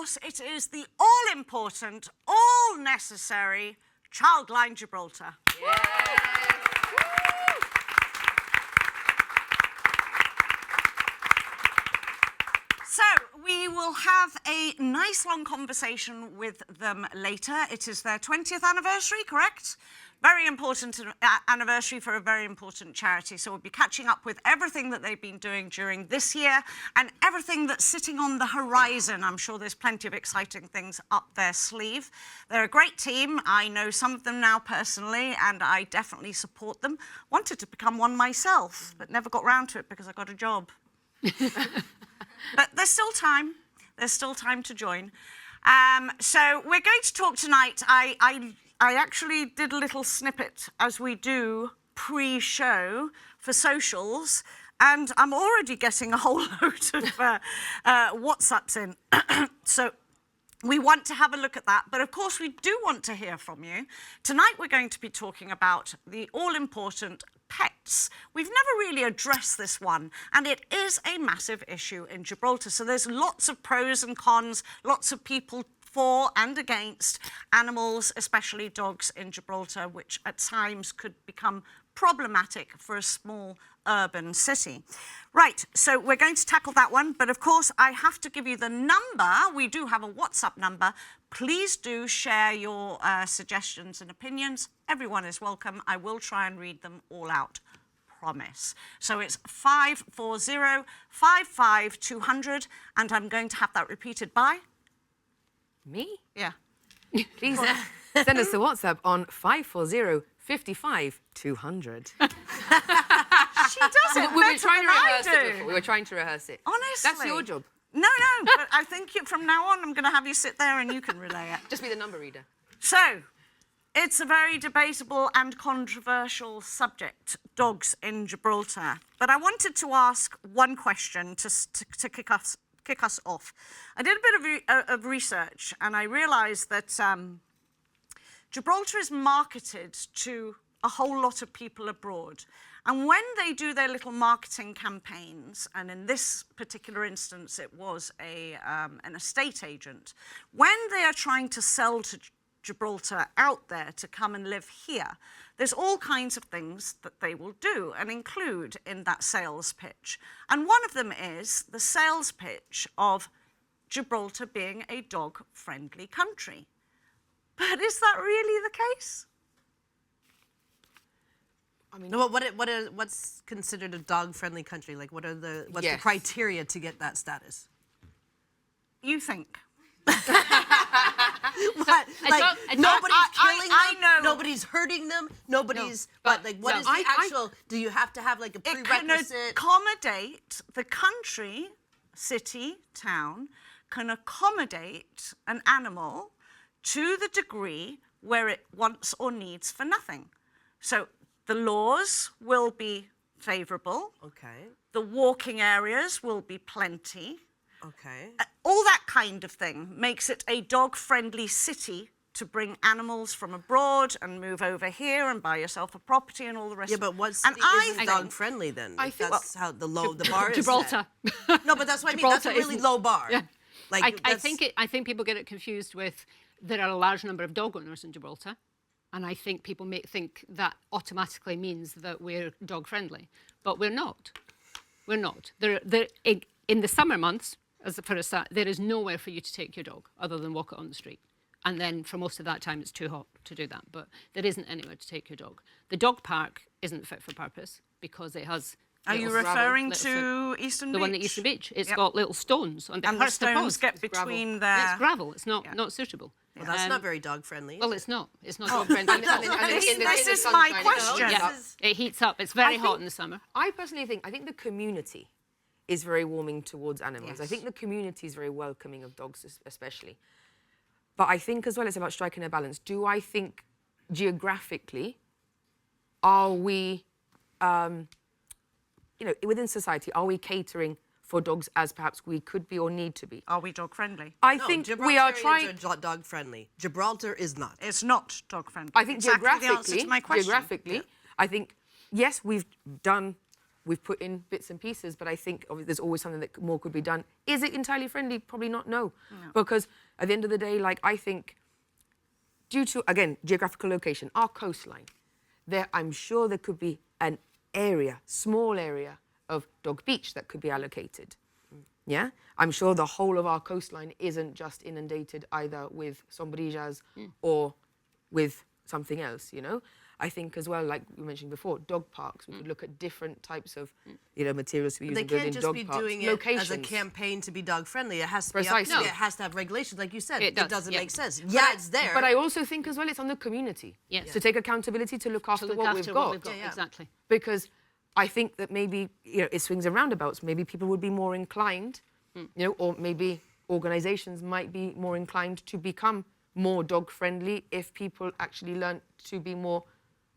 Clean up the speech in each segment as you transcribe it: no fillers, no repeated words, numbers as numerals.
course, it is the all-important, all-necessary Childline Gibraltar. Yes. So, we will have a nice long conversation with them later. It is their 20th anniversary, correct? Very important anniversary for a very important charity. So we'll be catching up with everything that they've been doing during this year and everything that's sitting on the horizon. I'm sure there's plenty of exciting things up their sleeve. They're a great team. I know some of them now personally, and I definitely support them. Wanted to become one myself, but never got round to it because I got a job. But there's still time. There's still time to join. So we're going to talk tonight. I actually did a little snippet, as we do pre-show for socials, and I'm already getting a whole load of WhatsApps in. So we want to have a look at that, but of course we do want to hear from you. Tonight we're going to be talking about the all-important pets. We've never really addressed this one, and it is a massive issue in Gibraltar. So there's lots of pros and cons, lots of people for and against animals, especially dogs in Gibraltar, which at times could become problematic for a small urban city. Right, so we're going to tackle that one, but of course I have to give you the number. We do have a WhatsApp number. Please do share your suggestions and opinions. Everyone is welcome. I will try and read them all out. Promise. So it's 540-55-200, and I'm going to have that repeated by... Me? Yeah. Please send us a WhatsApp on 540-55-200. She does it we were better trying to than I rehearse do. it before. We were trying to rehearse it. Honestly. That's your job. No, but I think from now on I'm going to have you sit there and you can relay it. Just be the number reader. So, it's a very debatable and controversial subject, dogs in Gibraltar. But I wanted to ask one question to kick us off. I did a bit of research, and I realised that Gibraltar is marketed to a whole lot of people abroad. And when they do their little marketing campaigns, and in this particular instance it was an estate agent, when they are trying to sell to Gibraltar out there to come and live here, there's all kinds of things that they will do and include in that sales pitch. And one of them is the sales pitch of Gibraltar being a dog-friendly country. But is that really the case? I mean, no, what's considered a dog-friendly country? Like, what's the criteria to get that status? You think? What? Like, nobody's killing them? I know. Nobody's hurting them? Nobody's... But, like, what is the actual... Do you have to have, like, a prerequisite... It can accommodate the country, city, town, can accommodate an animal to the degree where it wants or needs for nothing. So the laws will be favourable. Okay. The walking areas will be plenty. Okay. All that kind of thing makes it a dog-friendly city to bring animals from abroad and move over here and buy yourself a property and all the rest. Yeah, but what city isn't dog-friendly then? I think that's how the bar is Gibraltar. set. No, but that's what I mean. That's a really low bar. Yeah. Like, I think people get it confused with there are a large number of dog owners in Gibraltar, and I think people think that automatically means that we're dog-friendly, but we're not. We're not. In the summer months, for a start, there is nowhere for you to take your dog other than walk it on the street. And then for most of that time, it's too hot to do that. But there isn't anywhere to take your dog. The dog park isn't fit for purpose because it has... Are you referring to Eastern Beach? The one at Eastern Beach. It's got little stones. And the stones get between there. It's gravel. It's not suitable. Well, that's not very dog-friendly. Well, it's not. It's not dog-friendly. This is my question. Yeah, it heats up. It's very hot in the summer. I personally think the community is very warming towards animals. Yes. I think the community is very welcoming of dogs, especially. But I think as well it's about striking a balance. Do I think geographically, are we, within society, are we catering for dogs as perhaps we could be or need to be? Are we dog-friendly? I think we are trying... are dog-friendly. Gibraltar is not. It's not dog-friendly. I think exactly the answer to my question. geographically, I think, yes, we've done we've put in bits and pieces, but I think there's always something that more could be done. Is it entirely friendly? Probably not, no. Because at the end of the day, like, I think due to, again, geographical location, our coastline, I'm sure there could be an area, small area of dog beach that could be allocated. Yeah? I'm sure the whole of our coastline isn't just inundated either with sombrijas or with something else, you know? I think as well, like we mentioned before, dog parks. We could look at different types of, you know, materials to be used in building dog parks. They can't just be doing it as a campaign to be dog friendly. It has to be up, it has to have regulations, like you said. It doesn't make sense. Yeah, it's there. But I also think as well, it's on the community to take accountability to look after what we've got. Exactly. Because I think that maybe, you know, it swings and roundabouts. Maybe people would be more inclined, you know, or maybe organisations might be more inclined to become more dog friendly if people actually learn to be more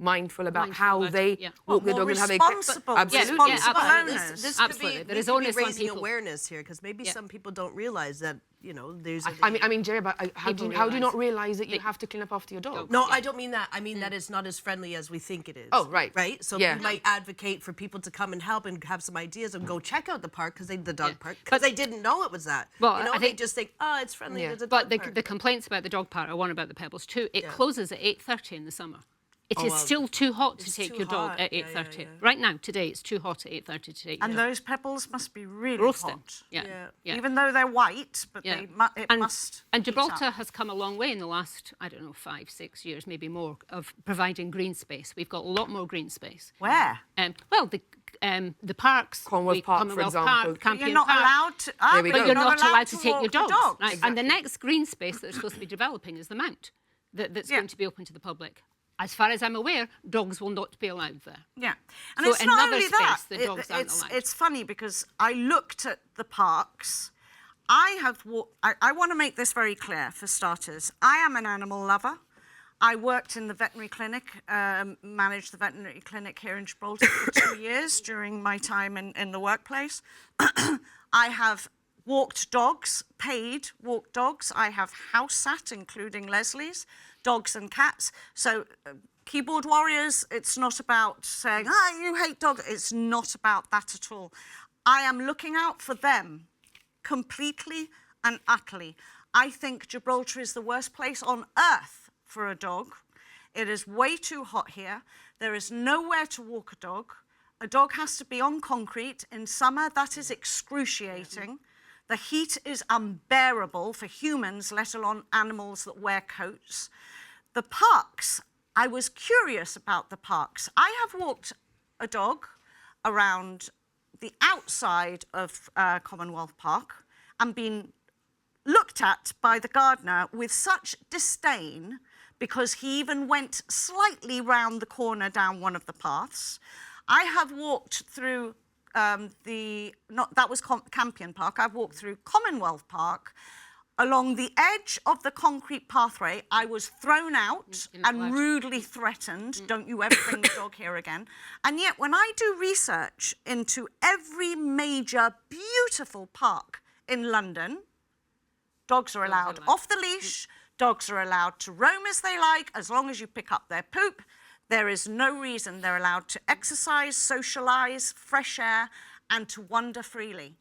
mindful about how they walk the dog and how they responsible owners. This could be, there is only raising awareness here, because maybe some people don't realise that, you know, there's. I mean, Jerry, but how do you not realise that you have to clean up after your dog? No, I don't mean that. I mean that it's not as friendly as we think it is. Oh, right. Right. So we might advocate for people to come and help and have some ideas and go check out the park the dog park, because they didn't know it was that. Well, you know, I think, they just think, oh, it's friendly. Yeah. There's a but dog park. the complaints about the dog park are one about the Pebbles too. It closes at 8:30 in the summer. It is still too hot to take your dog at 8:30. Right now, today, it's too hot at 8:30 to take. And those pebbles must be really roasting. hot. Yeah. Even though they're white, but it must. And Gibraltar has come a long way in the last, I don't know, 5, 6 years, maybe more, of providing green space. We've got a lot more green space. Where? Well, the parks. Commonwealth Park, for example. Park, Campion You're not Park. allowed to. But You're not allowed to take walk your the dogs. Right? Exactly. And the next green space that's supposed to be developing is the Mount, that's going to be open to the public. As far as I'm aware, dogs will not be allowed there. Yeah, and So it's not another only space that. the dogs aren't allowed. It's funny because I looked at the parks. I want to make this very clear for starters. I am an animal lover. I worked in the veterinary clinic, managed the veterinary clinic here in Gibraltar for 2 years during my time in the workplace. I have walked dogs, paid walked dogs. I have house sat, including Leslie's, dogs and cats. So keyboard warriors, it's not about saying, you hate dogs. It's not about that at all. I am looking out for them completely and utterly. I think Gibraltar is the worst place on earth for a dog. It is way too hot here. There is nowhere to walk a dog. A dog has to be on concrete. In summer, that is excruciating. The heat is unbearable for humans, let alone animals that wear coats. The parks, I was curious about the parks. I have walked a dog around the outside of Commonwealth Park and been looked at by the gardener with such disdain because he even went slightly round the corner down one of the paths. I have walked through that was Campion Park. I've walked through Commonwealth Park. Along the edge of the concrete pathway, I was thrown out and rudely threatened. Don't you ever bring the dog here again. And yet, when I do research into every major, beautiful park in London, dogs are allowed off the leash. Dogs are allowed to roam as they like, as long as you pick up their poop. There is no reason they're allowed to exercise, socialise, fresh air, and to wander freely.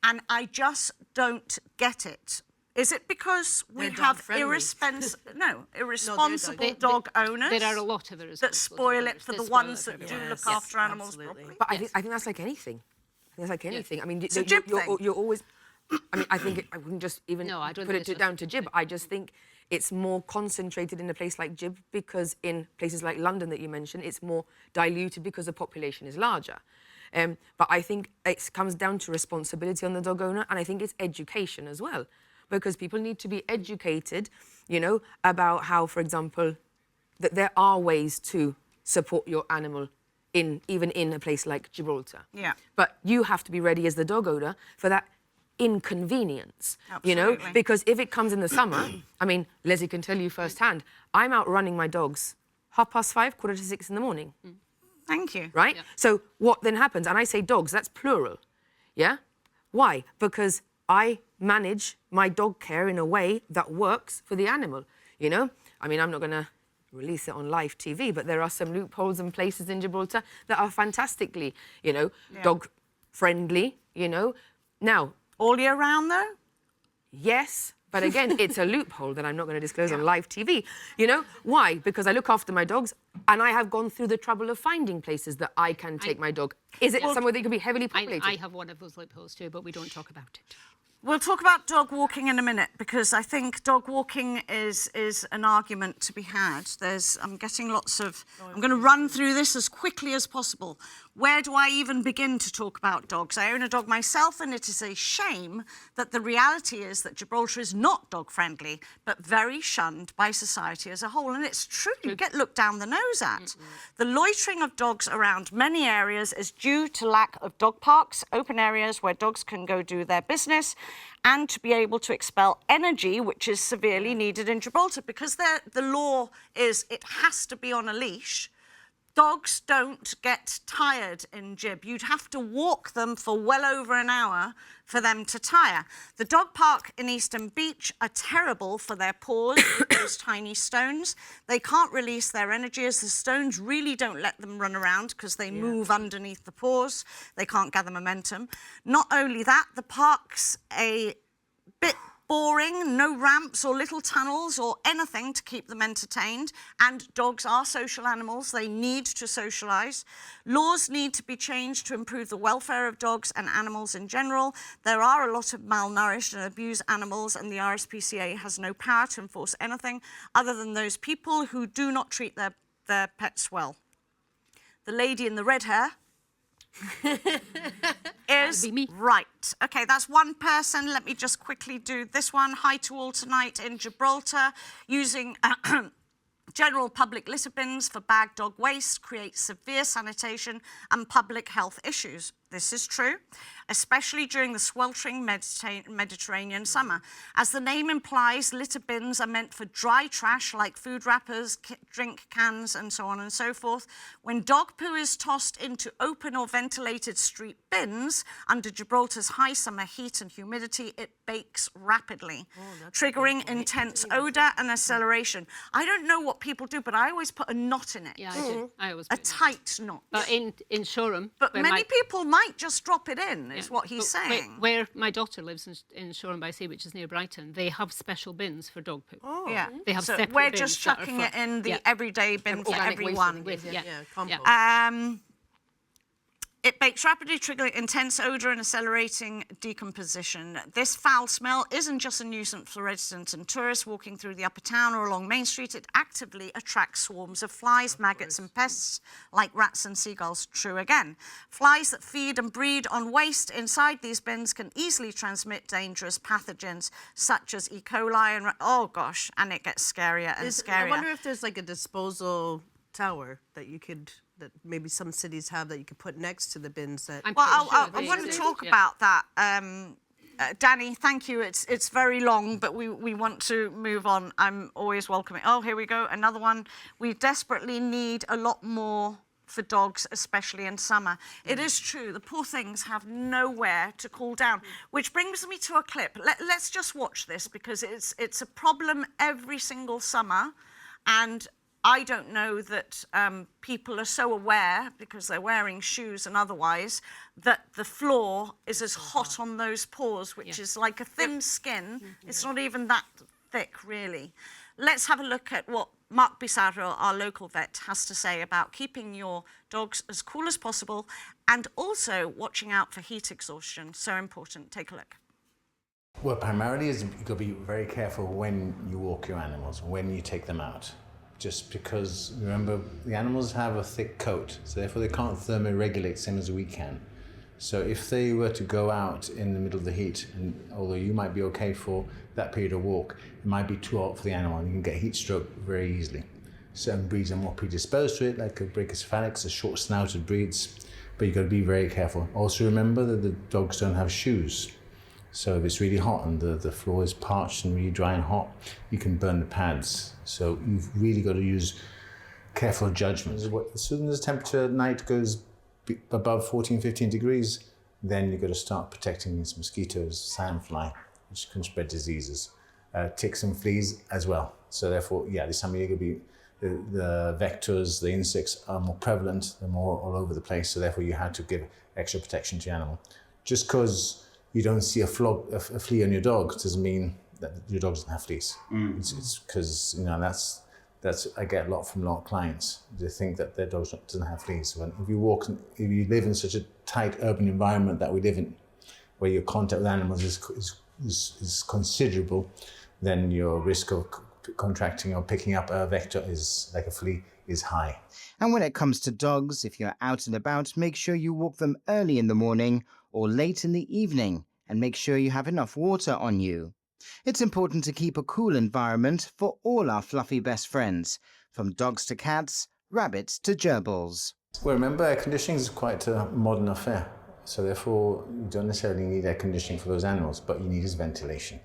And I just don't get it. Is it because we have irresponsible dog owners? There are a lot of that spoil it for the ones that do look after animals properly. But I think that's like anything. I think that's like anything. Yes. I mean, It's a Jib thing. you're always. I mean, I think I wouldn't just even put it down to Jib. I just think it's more concentrated in a place like Jib because in places like London that you mentioned, it's more diluted because the population is larger. But I think it comes down to responsibility on the dog owner, and I think it's education as well, because people need to be educated, you know, about how, for example, that there are ways to support your animal even in a place like Gibraltar. Yeah. But you have to be ready as the dog owner for that inconvenience, you know, Absolutely. because if it comes in the summer, I mean, Leslie can tell you firsthand, I'm out running my dogs 5:30, 5:45 in the morning. Thank you. Right? Yeah. So what then happens? And I say dogs, that's plural. Yeah? Why? Because I manage my dog care in a way that works for the animal, you know? I mean, I'm not going to release it on live TV, but there are some loopholes and places in Gibraltar that are fantastically, dog friendly, Now, all year round, though? yes, but again, it's a loophole that I'm not going to disclose on live TV. Why? Because I look after my dogs and I have gone through the trouble of finding places that I can take my dog. Is it somewhere that could be heavily populated? I have one of those loopholes too, but we don't talk about it. We'll talk about dog walking in a minute, because I think dog walking is an argument to be had. I'm getting lots of... I'm going to run through this as quickly as possible. Where do I even begin to talk about dogs? I own a dog myself, and it is a shame that the reality is that Gibraltar is not dog-friendly, but very shunned by society as a whole. And it's true, you get looked down the nose at. The loitering of dogs around many areas is due to lack of dog parks, open areas where dogs can go do their business, and to be able to expel energy, which is severely needed in Gibraltar, because the law is it has to be on a leash. Dogs don't get tired in Gib. You'd have to walk them for well over an hour for them to tire. The dog park in Eastern Beach are terrible for their paws with those tiny stones. They can't release their energy, as the stones really don't let them run around because they move underneath the paws. They can't gather momentum. Not only that, the park's a bit boring, no ramps or little tunnels or anything to keep them entertained. And dogs are social animals. They need to socialise. Laws need to be changed to improve the welfare of dogs and animals in general. There are a lot of malnourished and abused animals, and the RSPCA has no power to enforce anything other than those people who do not treat their pets well. The lady in the red hair is right. Okay, that's one person. Let me just quickly do this one. Hi to all tonight in Gibraltar. Using general public litter bins for bagged dog waste creates severe sanitation and public health issues. This is true, especially during the sweltering Mediterranean summer. As the name implies, litter bins are meant for dry trash like food wrappers, drink cans, and so on and so forth. When dog poo is tossed into open or ventilated street bins under Gibraltar's high summer heat and humidity, it bakes rapidly, triggering intense odour and acceleration. I don't know what people do, but I always put a knot in it. Yeah, I do. I always put a tight knot. But in Shoreham... But many people might just drop it in, is what he's saying. Where my daughter lives in Shoreham by Sea, which is near Brighton, they have special bins for dog poo. Oh. Yeah. They have separate we're bins just chucking it in the everyday bin for everyone. Compost. It bakes rapidly, triggering intense odour and accelerating decomposition. This foul smell isn't just a nuisance for residents and tourists walking through the upper town or along Main Street. It actively attracts swarms of flies, maggots and pests like rats and seagulls. True again. Flies that feed and breed on waste inside these bins can easily transmit dangerous pathogens such as E. coli and... Oh, gosh, and it gets scarier and scarier. I wonder if there's like a disposal tower that you could... that maybe some cities have that you could put next to the bins that... I want to talk about that. Danny, thank you. It's very long, but we want to move on. I'm always welcoming. Oh, here we go, another one. We desperately need a lot more for dogs, especially in summer. It is true, the poor things have nowhere to cool down, which brings me to a clip. Let's just watch this, because it's a problem every single summer, and I don't know that people are so aware, because they're wearing shoes and otherwise, that the floor is as hot on those paws, which is like a thin skin. It's not even that thick, really. Let's have a look at what Mark Bisarro, our local vet, has to say about keeping your dogs as cool as possible and also watching out for heat exhaustion. So important. Take a look. Well, primarily is you've got to be very careful when you walk your animals, when you take them out. Just because, remember, the animals have a thick coat, so therefore they can't thermoregulate same as we can. So if they were to go out in the middle of the heat, and although you might be okay for that period of walk, it might be too hot for the animal and you can get heat stroke very easily. Certain breeds are more predisposed to it, like a brachycephalics, the short-snouted breeds, but you've got to be very careful. Also remember that the dogs don't have shoes. So if it's really hot and the floor is parched and really dry and hot, you can burn the pads. So you've really got to use careful judgment. As soon as the temperature at night goes above 14, 15 degrees, then you've got to start protecting against mosquitoes, sandfly, which can spread diseases, ticks and fleas as well. So therefore, yeah, this time of year you've got to be the vectors, the insects are more prevalent, they're more all over the place, so therefore you had to give extra protection to your animal. Just because you don't see a flea on your dog doesn't mean that your dog doesn't have fleas. It's because, you know, that's I get a lot from a lot of clients. They think that their dog doesn't have fleas. When if you live in such a tight urban environment that we live in, where your contact with animals is considerable, then your risk of contracting or picking up a vector is like a flea is high. And when it comes to dogs, if you're out and about, make sure you walk them early in the morning or late in the evening, and make sure you have enough water on you. It's important to keep a cool environment for all our fluffy best friends, from dogs to cats, rabbits to gerbils. Well, remember, air conditioning is quite a modern affair, so therefore you don't necessarily need air conditioning for those animals, but you need is ventilation.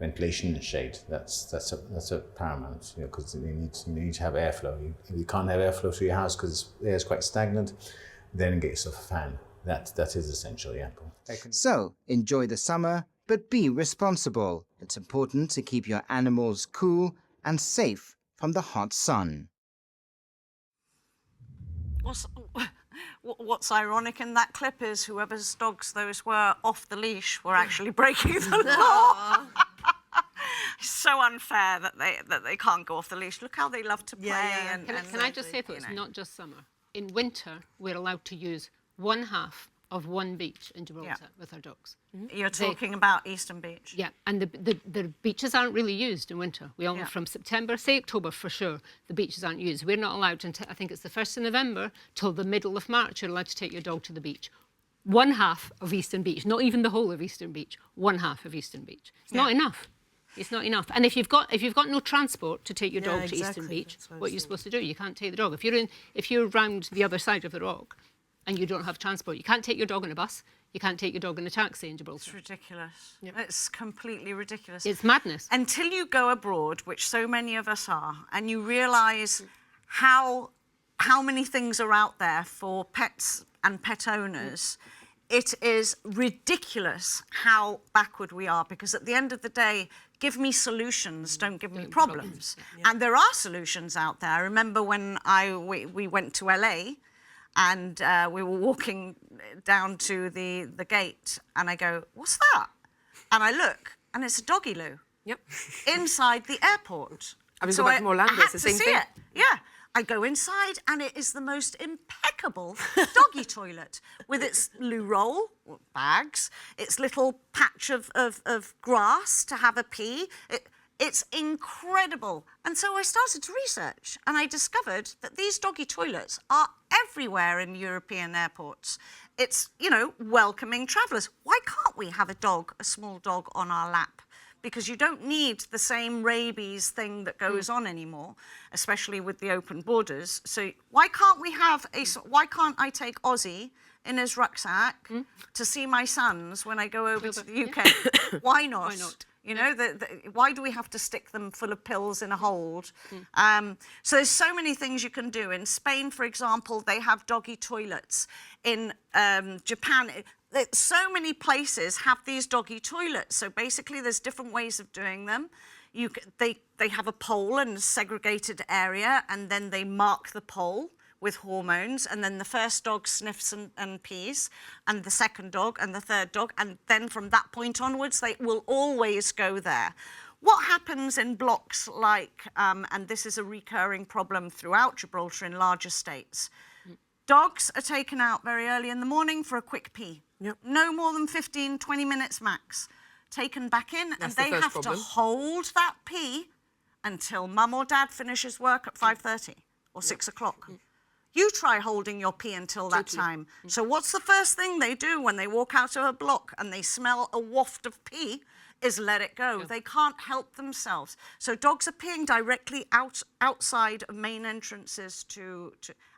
Ventilation and shade. That's a paramount, you know, because you need to have airflow. If you can't have airflow through your house because the air is quite stagnant, then get yourself a fan. That is essential, yeah. So, enjoy the summer, but be responsible. It's important to keep your animals cool and safe from the hot sun. What's ironic in that clip is whoever's dogs those were off the leash were actually breaking the law. It's so unfair that they can't go off the leash. Look how they love to play. Yeah. And, Can I just say, though, it's not just summer. In winter, we're allowed to use one half of one beach in Gibraltar with our dogs. You're talking about Eastern Beach. Yeah, and the beaches aren't really used in winter. We all from September, say October for sure, the beaches aren't used. We're not allowed until, I think it's the 1st of November, till the middle of March, you're allowed to take your dog to the beach. One half of Eastern Beach, not even the whole of Eastern Beach, one half of Eastern Beach. It's not enough. It's not enough. And if you've got no transport to take your dog to Eastern Beach, what are you supposed to do? You can't take the dog. If you're round the other side of the rock and you don't have transport, you can't take your dog on a bus. You can't take your dog in a taxi in Gibraltar. It's ridiculous. It's completely ridiculous. It's madness. Until you go abroad, which so many of us are, and you realise how many things are out there for pets and pet owners, it is ridiculous how backward we are, because at the end of the day, give me solutions, don't give me problems. And there are solutions out there. I remember when we went to LA, and we were walking down to the gate, and I go, "What's that?" And I look, and it's a doggy loo. Yep. Inside the airport. I was going to Orlando, I had it's the to same see thing. it. Yeah. I go inside, and it is the most impeccable doggy toilet, with its loo roll, bags, its little patch of grass to have a pee. It's incredible. And so I started to research, and I discovered that these doggy toilets are everywhere in European airports. It's, you know, welcoming travellers. Why can't we have a small dog on our lap? Because you don't need the same rabies thing that goes on anymore, especially with the open borders. So why can't I take Ozzy in his rucksack to see my sons when I go over to the UK? Why not? Why not? You know, why do we have to stick them full of pills in a hold? So there's so many things you can do. In Spain, for example, they have doggy toilets. In Japan, so many places have these doggy toilets. So basically, there's different ways of doing them. They have a pole and a segregated area, and then they mark the pole with hormones, and then the first dog sniffs and pees, and the second dog and the third dog, and then from that point onwards, they will always go there. What happens in blocks like, and this is a recurring problem throughout Gibraltar in large estates, dogs are taken out very early in the morning for a quick pee. No more than 15, 20 minutes max. Taken back in, and they have to hold that pee until mum or dad finishes work at 5:30 or 6 o'clock. You try holding your pee until that time. So what's the first thing they do when they walk out of a block and they smell a waft of pee? Is let it go. They can't help themselves. So dogs are peeing directly outside of main entrances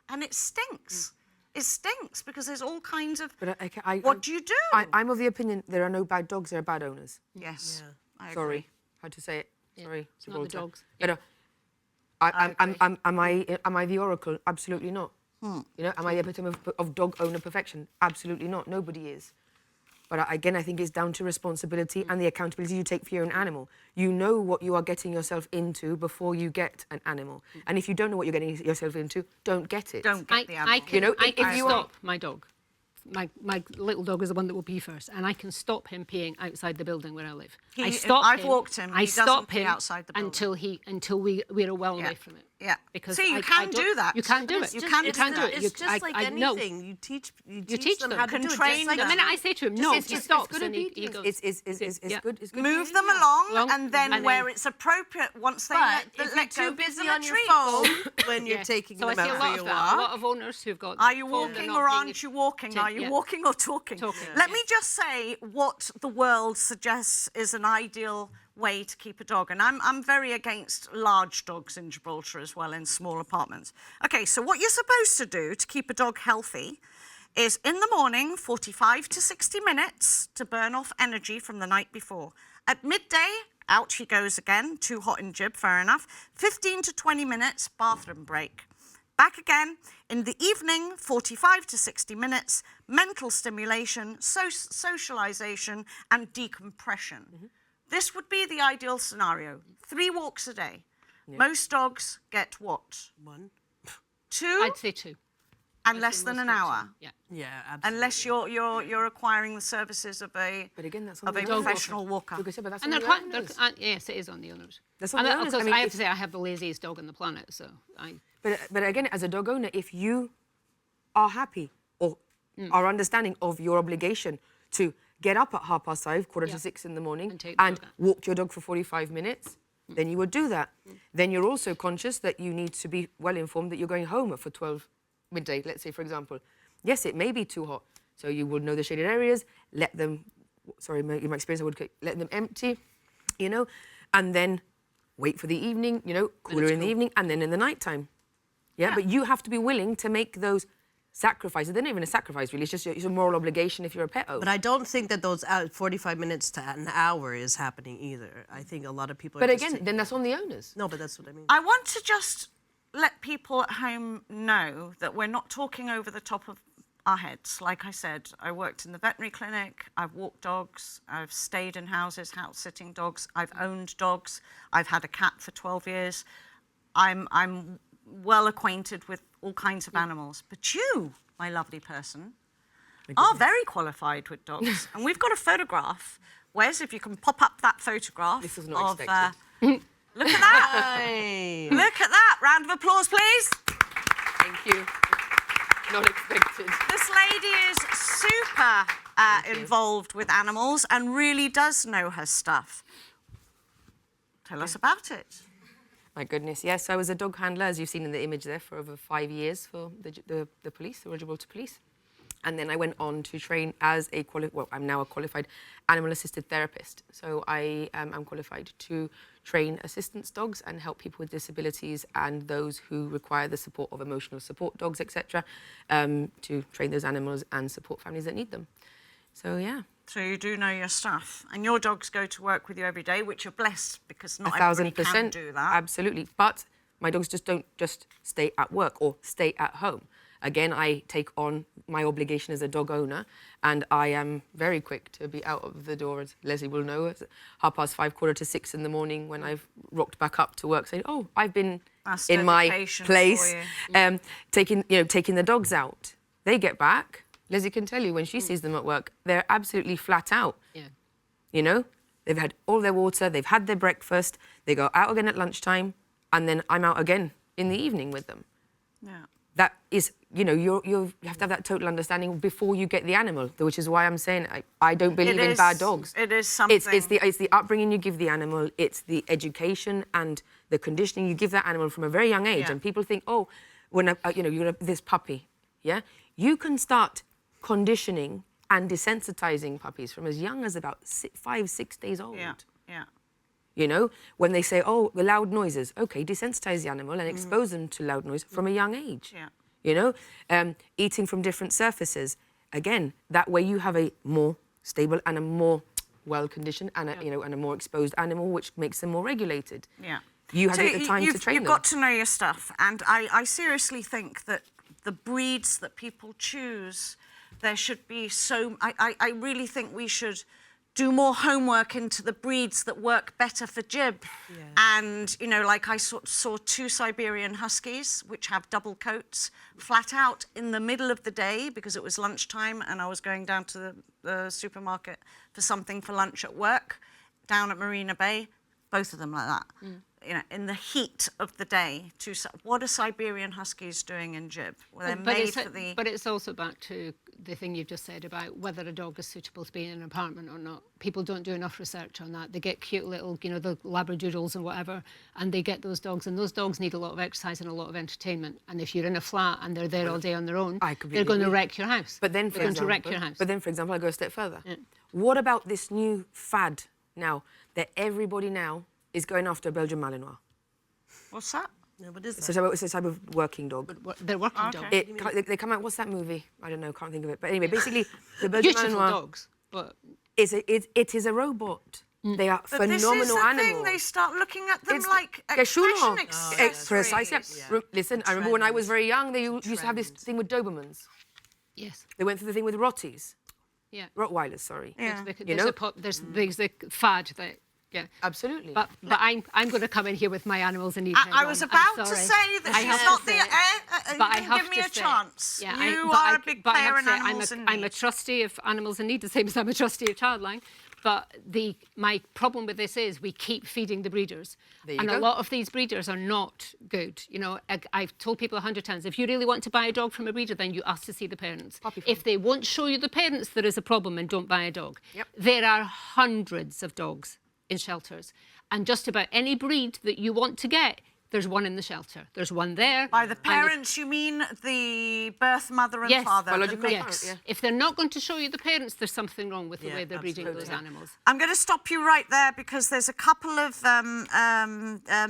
and it stinks. It stinks because there's all kinds of. But what do you do? I'm of the opinion there are no bad dogs, there are bad owners. Yes. I Sorry, agree. had to say it. Sorry, it's not the dogs. But, am I the oracle? Absolutely not. You know, am I the epitome of dog owner perfection? Absolutely not. Nobody is. But again, I think it's down to responsibility and the accountability you take for your own animal. You know what you are getting yourself into before you get an animal. And if you don't know what you're getting yourself into, don't get it. Don't get the animal. I can, You know, I if can you are- stop my dog. My little dog is the one that will pee first, and I can stop him peeing outside the building where I live. I've walked him. I He doesn't stop pee him outside the building. until we're well away from it. Yeah. Because See, you I can don't- do that. You can do It's it. You just- can it's do the- it. It's just like no. anything. You teach teach them them. how to do it. Train Just like The them. minute I say to him, no, he stops and he goes. It's Yeah. good. It's good. Move them along, Along, and then and where then- it's appropriate, once they But let if go, you're too give busy them a on your treat. phone when you're Yeah. taking so them I see out a for lot your of that. A lot walk. of owners who've got. Are you phone, they're walking not or being- aren't you walking? Are you Yeah. walking or talking? Talking, Let yeah. me just say what the world suggests is an ideal way to keep a dog. And I'm very against large dogs in Gibraltar as well, in small apartments. Okay, so what you're supposed to do to keep a dog healthy is in the morning, 45 to 60 minutes to burn off energy from the night before. At midday, out he goes again, too hot in Gib, fair enough. 15 to 20 minutes, bathroom break. Back again in the evening, 45 to 60 minutes, mental stimulation, socialization, and decompression. This would be the ideal scenario. 3 walks a day. Most dogs get what? 1. 2 I'd say 2. and less than an hour. Yeah. Yeah, absolutely. Unless you're acquiring the services of a But again, that's on of the a owner. professional walker. Like I said, but that's And on they're the quite, owners. yes, it is on the owners. That's on And the of owners. course, I mean, I have if- to say I have the laziest dog on the planet, so But again, as a dog owner, if you are happy or are understanding of your obligation to get up at 5:30, quarter to 6 in the morning, And take the dog out. walk your dog for 45 minutes, then you would do that. Then you're also conscious that you need to be well informed that you're going home for 12 midday, let's say, for example. Yes, it may be too hot, so you would know the shaded areas, let them, sorry, in my experience, I would let them empty, you know, and then wait for the evening, you know, cooler in the evening, and then in the nighttime. Yeah, but you have to be willing to make those sacrifices. They're not even a sacrifice, really. It's a moral obligation if you're a pet owner. But I don't think that those 45 minutes to an hour is happening either. I think a lot of people. But are just again, then that's on the owners. no, but that's what I mean. I want to just let people at home know that we're not talking over the top of our heads. Like I said, I worked in the veterinary clinic, I've walked dogs, I've stayed in houses, house-sitting dogs, I've owned dogs, I've had a cat for 12 years. I'm well acquainted with all kinds of animals. But you, my lovely person, are very qualified with dogs. And we've got a photograph. Wes, if you can pop up that photograph. This was not of, expected. look at that. Hey. Look at that. Round of applause, please. Thank you. Not expected. This lady is super involved with animals and really does know her stuff. Tell us about it. My goodness, yes. I was a dog handler, as you've seen in the image there, for over 5 years for the police, the Royal Gibraltar Police. And then I went on to train as I'm now a qualified animal-assisted therapist. So I am qualified to train assistance dogs and help people with disabilities and those who require the support of emotional support dogs, etc., to train those animals and support families that need them. So, yeah. So you do know your stuff. And your dogs go to work with you every day, which you're blessed because not everybody can do that. Absolutely. But my dogs just don't just stay at work or stay at home. Again, I take on my obligation as a dog owner, and I am very quick to be out of the door, as Leslie will know, at 5:30, quarter to 6 in the morning when I've rocked back up to work, saying, "Oh, I've been That's in my dedication place, for taking the dogs out." They get back. Leslie can tell you when she sees them at work, they're absolutely flat out. Yeah. You know, they've had all their water, they've had their breakfast, they go out again at lunchtime, and then I'm out again in the evening with them. Yeah. That is, you know, you have to have that total understanding before you get the animal, which is why I'm saying I don't believe in bad dogs. It is something. It's the upbringing you give the animal, it's the education and the conditioning you give that animal from a very young age. Yeah. And people think, oh, when you're this puppy, yeah, you can start conditioning and desensitizing puppies from as young as about 5, 6 days old. Yeah, yeah. You know, when they say, oh, the loud noises, okay, desensitize the animal and expose them to loud noise from a young age. Yeah. You know, eating from different surfaces. Again, that way you have a more stable and a more well-conditioned and a more exposed animal, which makes them more regulated. Yeah. You have the time to train You've them. got to know your stuff. And I seriously think that the breeds that people choose there should be I really think we should do more homework into the breeds that work better for Jib. And, you know, like I saw 2 Siberian Huskies, which have double coats, flat out in the middle of the day because it was lunchtime and I was going down to the supermarket for something for lunch at work, down at Marina Bay, both of them like that. You know, in the heat of the day. What are Siberian Huskies doing in Jib? Well, they're made for the... But it's also back to the thing you've just said about whether a dog is suitable to be in an apartment or not. People don't do enough research on that. They get cute little, you know, the Labradoodles and whatever, and they get those dogs, and those dogs need a lot of exercise and a lot of entertainment. And if you're in a flat and they're there all day on their own, they're going to wreck your house. But then, they're going to wreck your house. But then, for example, I go a step further. What about this new fad now that everybody now is going after a Belgian Malinois? What's that? No, what is that? It's a type of working dog. They're working dogs. They come out. What's that movie? I don't know. Can't think of it. But anyway, basically, the Belgian Beautiful Malinois dogs, but it is a robot. They are But phenomenal this is the animals. thing, they start looking at them like Geschulung. fashion accessories. Precise. Listen, I remember when I was very young, they used to have this thing with Dobermans. yes. They went through the thing with Rotties. Yeah. Rottweilers, sorry. Yeah. There's the fad that... Yeah, Absolutely. But I'm going to come in here with my animals and need. I was about to say that she's not the... But I you have give me to a say, chance. Yeah, You are a big but I player have in to say, Animals in Need. I'm a trustee of Animals in Need, the same as I'm a trustee of Childline. But my problem with this is we keep feeding the breeders. And a lot of these breeders are not good. You know, I've told people 100 times, if you really want to buy a dog from a breeder, then you ask to see the parents. If they won't show you the parents, there is a problem and don't buy a dog. There are hundreds of dogs in shelters. And just about any breed that you want to get, there's one in the shelter. There's one there. By the parents, you mean the birth mother and father? Biological the parents, mix. If they're not going to show you the parents, there's something wrong with the way they're breeding those animals. I'm going to stop you right there because there's a couple of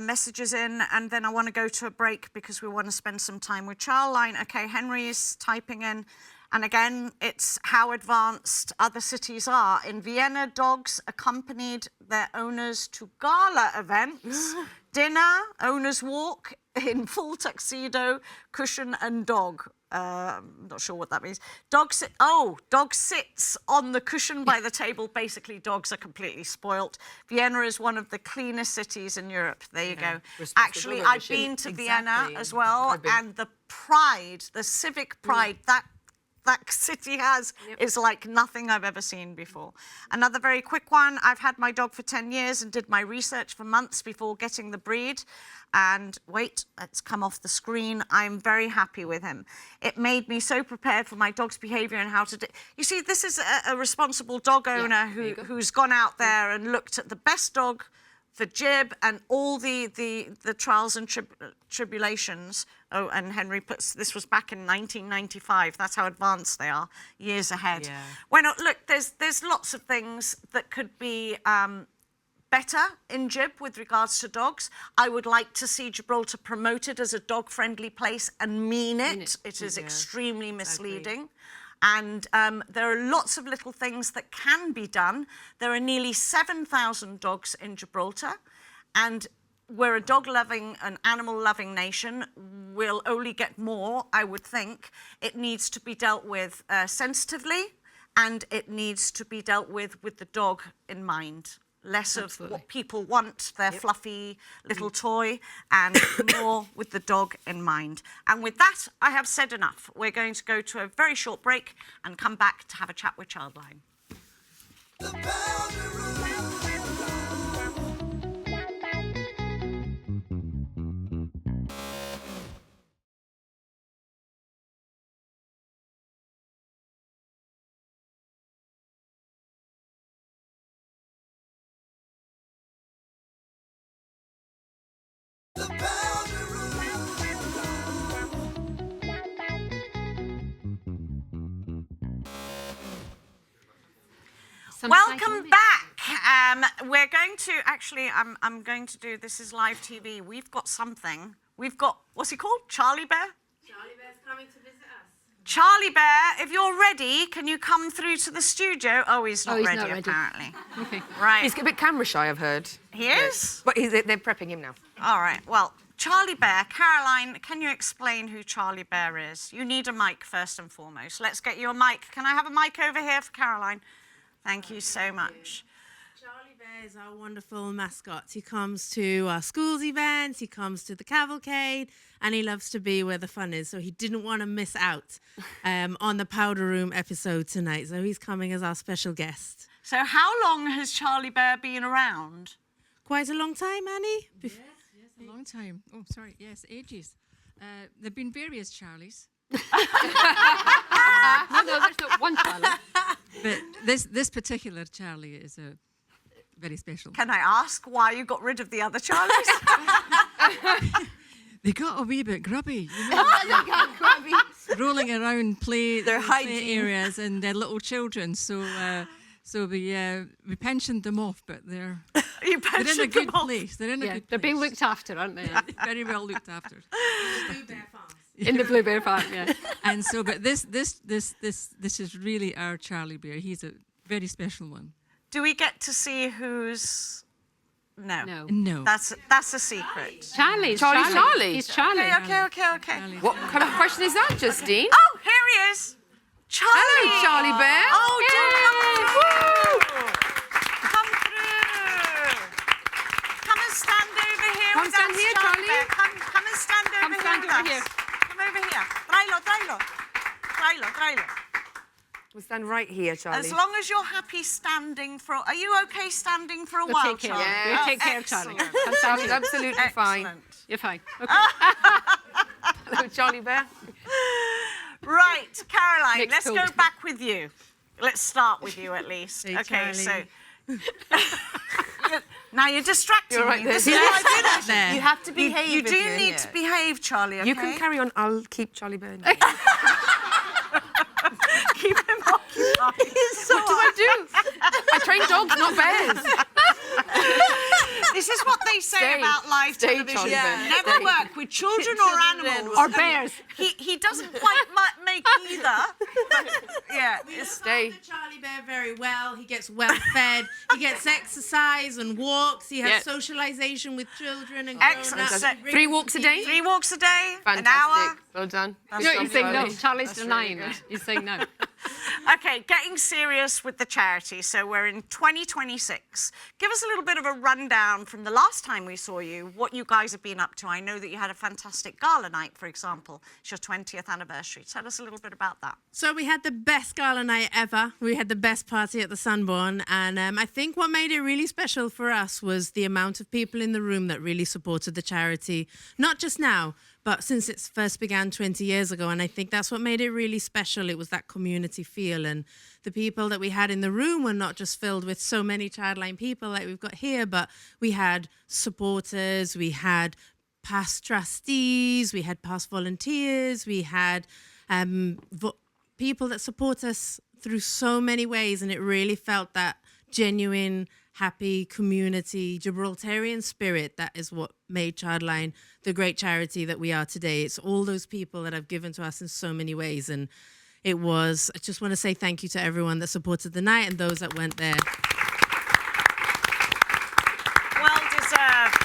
messages in, and then I want to go to a break because we want to spend some time with Childline. Okay, Henry is typing in. And again, it's how advanced other cities are. In Vienna, dogs accompanied their owners to gala events, dinner, owner's walk in full tuxedo, cushion and dog. I'm not sure what that means. Dog sits on the cushion by the table. Basically, dogs are completely spoilt. Vienna is one of the cleanest cities in Europe. There you go. Actually, I've been to Vienna as well, and the pride, the civic pride, that city has is like nothing I've ever seen before. Another very quick one. I've had my dog for 10 years and did my research for months before getting the breed. And wait, it's come off the screen. I'm very happy with him. It made me so prepared for my dog's behaviour and how to do. You see, this is a responsible dog owner who's gone out there and looked at the best dog for Jib and all the trials and tribulations. Oh, and Henry puts, this was back in 1995. That's how advanced they are, years ahead. Yeah. Well, look, there's lots of things that could be better in Jib with regards to dogs. I would like to see Gibraltar promoted as a dog-friendly place and mean it. It is extremely misleading. And there are lots of little things that can be done. There are nearly 7,000 dogs in Gibraltar, and we're a dog-loving and animal-loving nation. We'll only get more, I would think. It needs to be dealt with sensitively, and it needs to be dealt with the dog in mind. Less of what people want, their fluffy little toy, and more with the dog in mind. And with that, I have said enough. We're going to go to a very short break and come back to have a chat with Childline. Welcome back. We're going to actually, I'm going to do, this is live TV. We've got something. We've got, what's he called? Charlie Bear? Charlie Bear's coming to visit us. Charlie Bear, if you're ready, can you come through to the studio? Oh, he's not ready, apparently. Okay. Right. He's a bit camera shy, I've heard. He is? But they're prepping him now. All right. Well, Charlie Bear. Caroline, can you explain who Charlie Bear is? You need a mic first and foremost. Let's get you a mic. Can I have a mic over here for Caroline? Thank you so much. Charlie Bear is our wonderful mascot. He comes to our school's events, he comes to the cavalcade, and he loves to be where the fun is. So he didn't want to miss out on the Powder Room episode tonight. So he's coming as our special guest. So how long has Charlie Bear been around? Quite a long time, Annie? Yes, a long time. Oh, sorry. Yes, ages. There've been various Charlies, No, there's not one Charlie. but this particular Charlie is very special. Can I ask why you got rid of the other Charlies? They got a wee bit grubby, you know, rolling around play areas, and they're little children. So we pensioned them off, but they're You in a pensioned good them off. place. They're in a Yeah, good they're being place. looked after, aren't they? Very well looked after. Blue Bear Farms. In the Blue Bear Farm, yeah. And so, but this is really our Charlie Bear. He's a very special one. Do we get to see who's... No. No. That's a secret. Charlie's Charlie. Charlie. He's Charlie. Okay. Charlie's What kind of question is that, Justine? Oh, here he is. Charlie. Hello, Charlie Bear. Oh, do come through. Come through. Come and stand over here Come with stand us, here, Charlie Charlie. Bear. Come and stand over Come here stand with over us. here. Come over here. Trailo. We'll stand right here, Charlie. As long as you're happy standing for... Are you okay standing for a We'll while, take care. Charlie? Yeah. We'll take care of Charlie. Excellent. Charlie's absolutely fine. Excellent. You're fine. Okay. Hello, Charlie Bear. Right, Caroline, Next let's tool. go back with you. Let's start with you at least. Hey, Okay, Charlie. so... Now you're distracting You're right me. there. This is what I did actually. There. You have to You, behave. you if do you're need here. to behave, Charlie, okay? You can carry on. I'll keep Charlie Bear. Keep him occupied. What do I do? I train dogs, not bears. This is what they say Stay. about live Stay, television. Charlie Bear. Never Stay. work with children or animals. Or bears. He doesn't quite make either. But, yeah, it's... Stay. Charlie Bear very well. He gets well fed. He gets exercise and walks. He has Yeah. socialization with children and Excellent. grown-ups. So, He brings 3 walks a day? 3 walks a day, Fantastic. an hour. Well done. No, That's he's saying no. Charlie. Charlie's That's denying really it. He's saying no. Okay, getting serious with the charity. So we're in 2026. Give us a little bit of a rundown from the last time we saw you, what you guys have been up to. I know that you had a fantastic gala night, for example. It's your 20th anniversary. Tell us a little bit about that. So we had the best gala night ever. We had the best party at the Sunborn. And I think what made it really special for us was the amount of people in the room that really supported the charity. Not just now, but since it first began 20 years ago. And I think that's what made it really special. It was that community feel. And the people that we had in the room were not just filled with so many Childline people like we've got here, but we had supporters, we had past trustees, we had past volunteers, we had people that support us through so many ways. And it really felt that genuine, happy community, Gibraltarian spirit. That is what made Childline the great charity that we are today. It's all those people that have given to us in so many ways. And I just want to say thank you to everyone that supported the night and those that went there. Well deserved.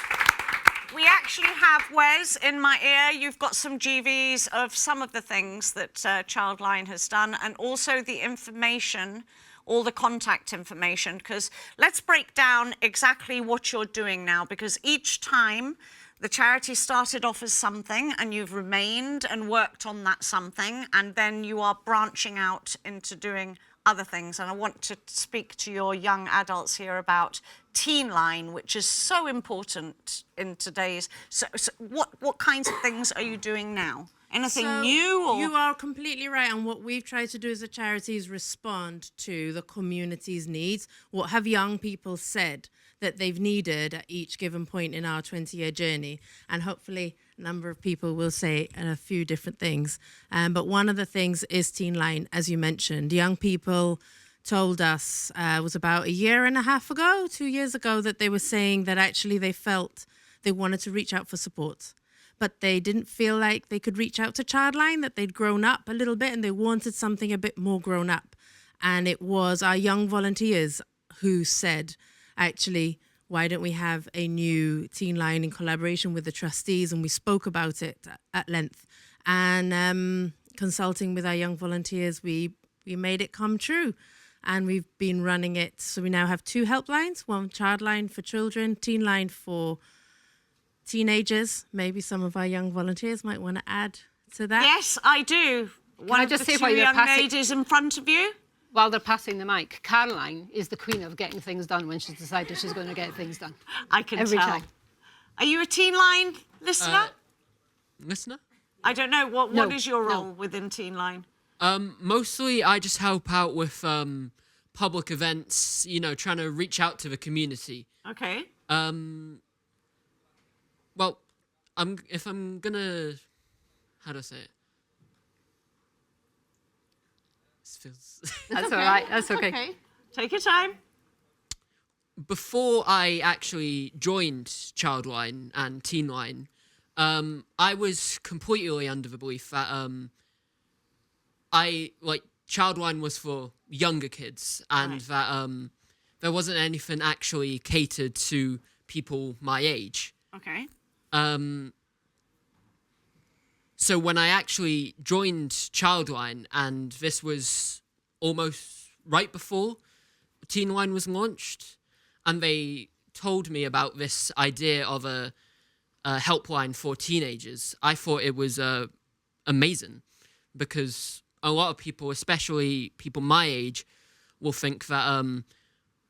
We actually have, Wes, in my ear, you've got some GVs of some of the things that Childline has done, and also the information, all the contact information, because let's break down exactly what you're doing now, because each time the charity started off as something and you've remained and worked on that something, and then you are branching out into doing other things. And I want to speak to your young adults here about Teenline, which is so important in today's... So what kinds of things are you doing now? Anything new? Or? You are completely right. And what we've tried to do as a charity is respond to the community's needs. What have young people said that they've needed at each given point in our 20-year journey? And hopefully a number of people will say a few different things. But one of the things is Teenline, as you mentioned. Young people told us, it was about 1.5 years ago, 2 years ago, that they were saying that actually they felt they wanted to reach out for support, but they didn't feel like they could reach out to Childline, that they'd grown up a little bit and they wanted something a bit more grown up. And it was our young volunteers who said, actually, why don't we have a new Teenline in collaboration with the trustees? And we spoke about it at length. And consulting with our young volunteers, we made it come true. And we've been running it. So we now have 2 helplines, one Childline for children, Teenline for teenagers. Maybe some of our young volunteers might want to add to that. Yes, I do. One I of just the say 2 while you're young passing- ladies in front of you. While they're passing the mic, Caroline is the queen of getting things done when she's decided she's going to get things done. I can Every tell. time. Are you a Teenline listener? Listener? I don't know. What No, is your no. role within Teenline? Mostly I just help out with public events, you know, trying to reach out to the community. Okay. Well, if I'm gonna, how do I say it? This feels... That's all right. That's okay. Take your time. Before I actually joined Childline and Teenline, I was completely under the belief that Childline was for younger kids and that there wasn't anything actually catered to people my age. Okay. So when I actually joined Childline, and this was almost right before Teenline was launched, and they told me about this idea of a helpline for teenagers, I thought it was amazing, because a lot of people, especially people my age, will think that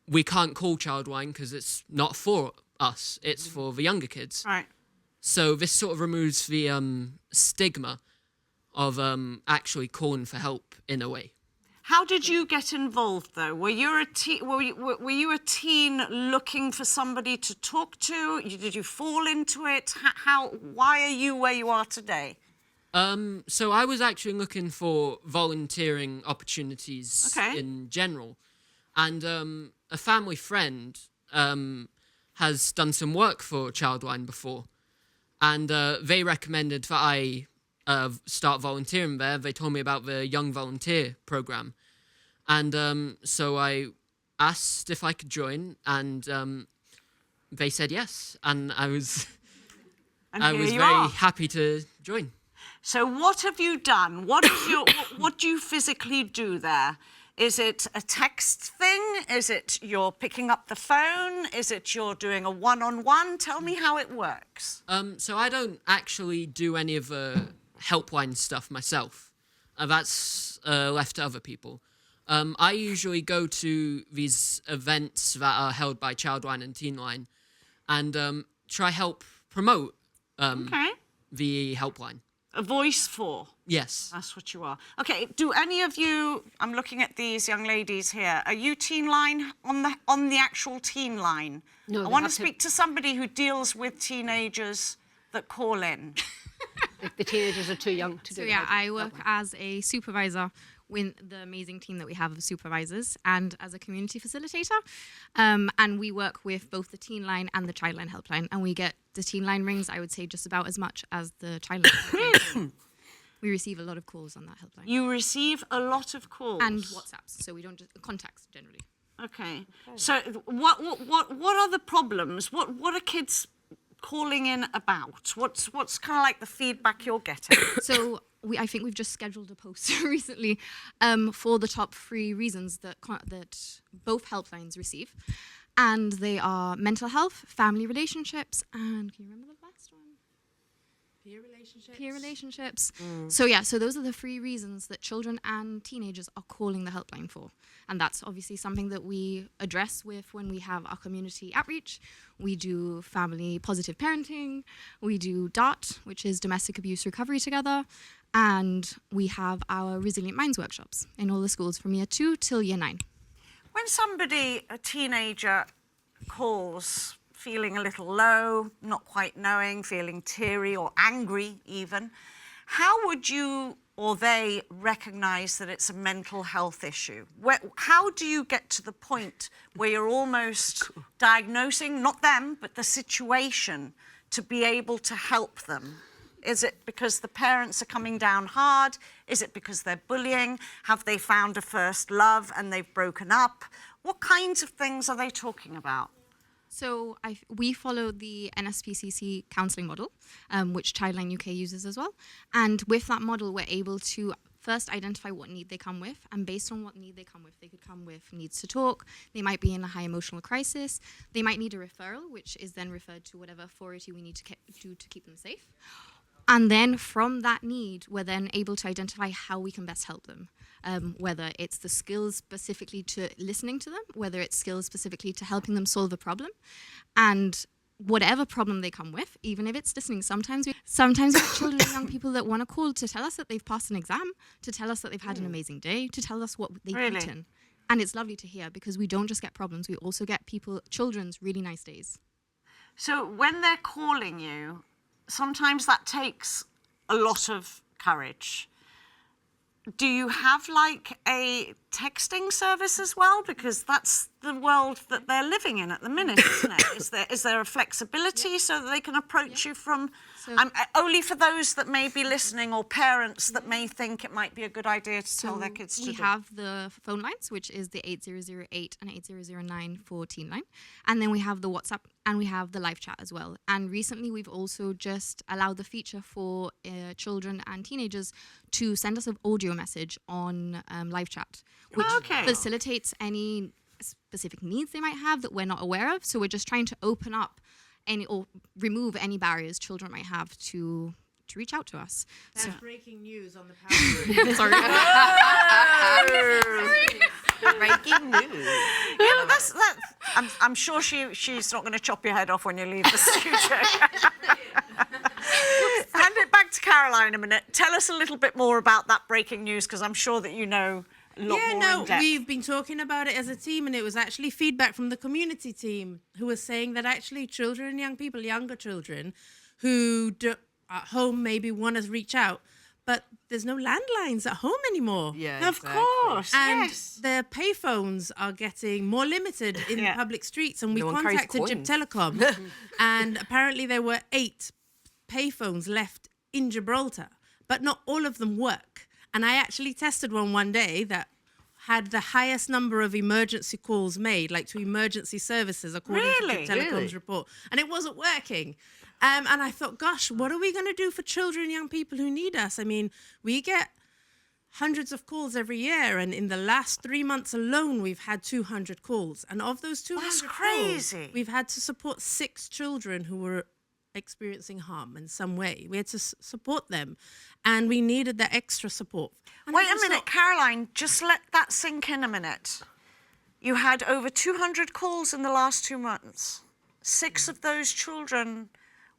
we can't call Childline because it's not for us, it's for the younger kids. Right. So this sort of removes the stigma of actually calling for help in a way. How did you get involved, though? Were you a teen looking for somebody to talk to? Did you fall into it? Why are you where you are today? So I was actually looking for volunteering opportunities in general, and a family friend has done some work for Childline before, and they recommended that I start volunteering there. They told me about the Young Volunteer program, and so I asked if I could join, and they said yes, and I was very happy to join. So what have you done? What do you physically do there? Is it a text thing? Is it you're picking up the phone? Is it you're doing a one-on-one? Tell me how it works. So I don't actually do any of the helpline stuff myself. That's left to other people. I usually go to these events that are held by Childline and Teenline and try help promote the helpline. A voice for. Yes. That's what you are. Okay, do any of you, I'm looking at these young ladies here, are you Teenline on the actual Teenline? No, I want to speak to somebody who deals with teenagers that call in. The teenagers are too young to do So it. yeah, I work as a supervisor with the amazing team that we have of supervisors and as a community facilitator. And we work with both the Teenline and the Childline helpline. And we get the Teenline rings, I would say, just about as much as the Childline helpline. We receive a lot of calls on that helpline. You receive a lot of calls? And WhatsApps, so we don't just, contacts generally. Okay. So what are the problems? What are kids calling in about? What's kind of like the feedback you're getting? So I think we've just scheduled a post recently for the top 3 reasons that both helplines receive. And they are mental health, family relationships, and can you remember the last one? Peer relationships. So those are the 3 reasons that children and teenagers are calling the helpline for. And that's obviously something that we address with when we have our community outreach. We do family positive parenting. We do DART, which is domestic abuse recovery together. And we have our Resilient Minds workshops in all the schools from year 2 till year 9. When somebody, a teenager, calls feeling a little low, not quite knowing, feeling teary or angry even, how would you or they recognise that it's a mental health issue? How do you get to the point where you're almost diagnosing, not them, but the situation, to be able to help them? Is it because the parents are coming down hard? Is it because they're bullying? Have they found a first love and they've broken up? What kinds of things are they talking about? So we follow the NSPCC counselling model, which Childline UK uses as well. And with that model, we're able to first identify what need they come with. And based on what need they come with, they could come with needs to talk. They might be in a high emotional crisis. They might need a referral, which is then referred to whatever authority we need to do to keep them safe. And then from that need, we're then able to identify how we can best help them. Whether it's the skills specifically to listening to them, whether it's skills specifically to helping them solve a problem. And whatever problem they come with, even if it's listening, sometimes we have children and young people that want to call to tell us that they've passed an exam, to tell us that they've had an amazing day, to tell us what they've eaten. And it's lovely to hear because we don't just get problems, we also get children's really nice days. So when they're calling you, sometimes that takes a lot of courage. Do you have like a texting service as well? Because that's the world that they're living in at the minute, isn't it? Is there a flexibility so that they can approach you from, only for those that may be listening or parents that may think it might be a good idea to tell their kids to do? We have the phone lines, which is the 8008 and 8009 for Teenline. And then we have the WhatsApp and we have the live chat as well. And recently we've also just allowed the feature for children and teenagers to send us an audio message on live chat, which facilitates any specific needs they might have that we're not aware of. So we're just trying to open up or remove any barriers children might have to reach out to us. That's breaking news on the power room. Sorry. Breaking news. Yeah, that's I'm sure she's not going to chop your head off when you leave the studio. Hand it back to Caroline a minute. Tell us a little bit more about that breaking news, because I'm sure that you know a lot more in depth. We've been talking about it as a team, and it was actually feedback from the community team who was saying that actually children and young people, younger children, who at home maybe want to reach out, but there's no landlines at home anymore. Yeah, of course. And the payphones are getting more limited in the public streets, and we contacted Jib Telecom, and apparently there were 8 payphones left in Gibraltar, but not all of them work. And I actually tested one day that had the highest number of emergency calls made, like to emergency services, according to Jib Telecom's report, and it wasn't working. And I thought, gosh, what are we going to do for children and young people who need us? I mean, we get hundreds of calls every year, and in the last 3 months alone, we've had 200 calls. And of those 200 calls, we've had to support 6 children who were experiencing harm in some way. We had to support them, and we needed that extra support. And wait a minute, Caroline, just let that sink in a minute. You had over 200 calls in the last 2 months. 6 of those children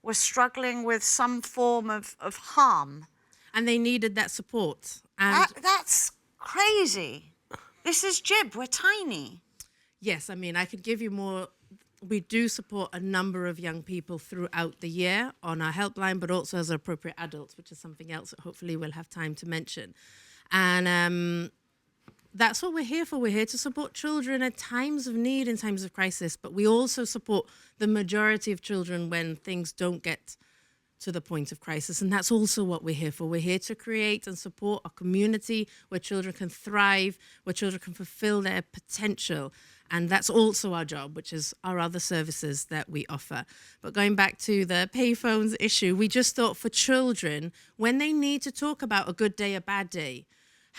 were struggling with some form of harm. And they needed that support. And that's crazy. This is Jib, we're tiny. Yes, I mean, I could give you more. We do support a number of young people throughout the year on our helpline, but also as appropriate adults, which is something else that hopefully we'll have time to mention. And that's what we're here for. We're here to support children at times of need, in times of crisis, but we also support the majority of children when things don't get to the point of crisis. And that's also what we're here for. We're here to create and support a community where children can thrive, where children can fulfill their potential. And that's also our job, which is our other services that we offer. But going back to the payphones issue, we just thought for children, when they need to talk about a good day, a bad day,